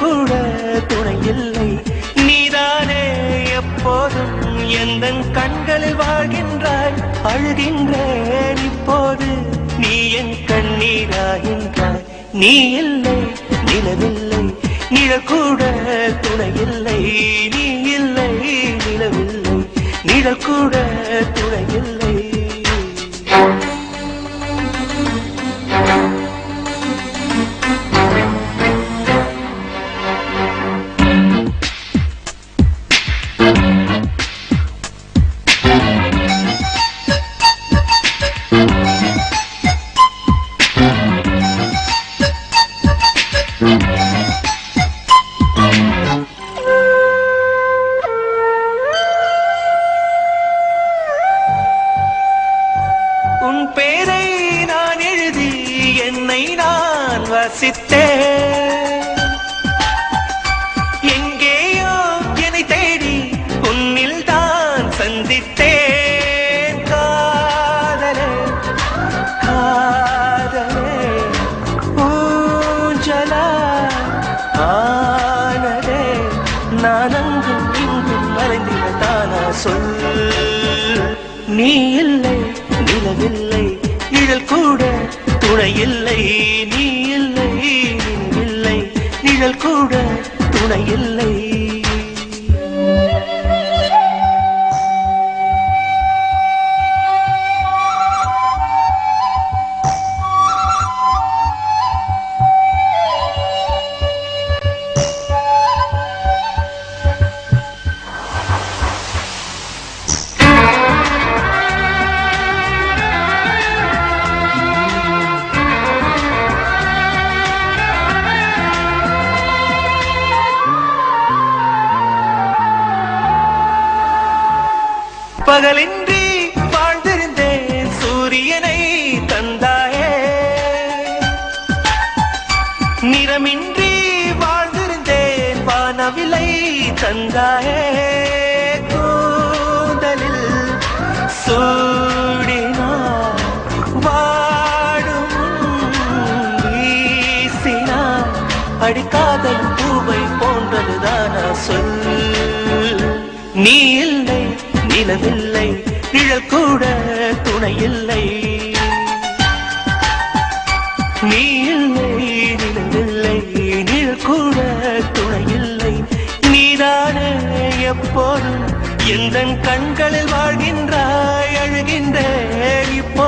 கூட துணை இல்லை. நீதானே எப்போதும் எந்த கண்களில் வாழ்கின்றாய். அழுகின்றேன் இப்போது நீ என் கண்ணீராகின்றாய். நீ இல்லை நிலவில்லை, நிழல் கூட துணை இல்லை. நீ இல்லை நிலவில்லை, நிழல் கூட துணை இல்லை. உன் பேரை நான் எழுதி என்னை நான் வசித்தேன். எங்கேயோ என்னை தேடி உன்னில் தான் சந்தித்தேன். காதலே காதலே ஊஞ்சலா ஆனதே. நான் அங்கும் இங்கும் மறைந்திருந்தானா சொல். நீ இல்லை நிலவில்லை, நிழல் கூட துணை இல்லை. நீ இல்லை நிலவில்லை, நிழல் கூட துணை இல்லை. பகலின்றி வாழ்ந்திருந்தேன் சூரியனை தந்தாயே. நிறமின்றி வாழ்ந்திருந்தேன் வானவிலை தந்தாயே. கூந்தலில் சூடினார் வாடும் வீசினார். அடிக்காதல் பூவை போன்றதுதானா சொல். நீ இல்லை நிலவில்லை, நிழல் கூட துணை இல்லை. நீ இல்லை நிலவில்லை, நிழல் கூட துணை இல்லை. நீதானே எப்போதும் எந்த கண்களில் வாழ்கின்றாய். அழுகின்றேன் இப்போ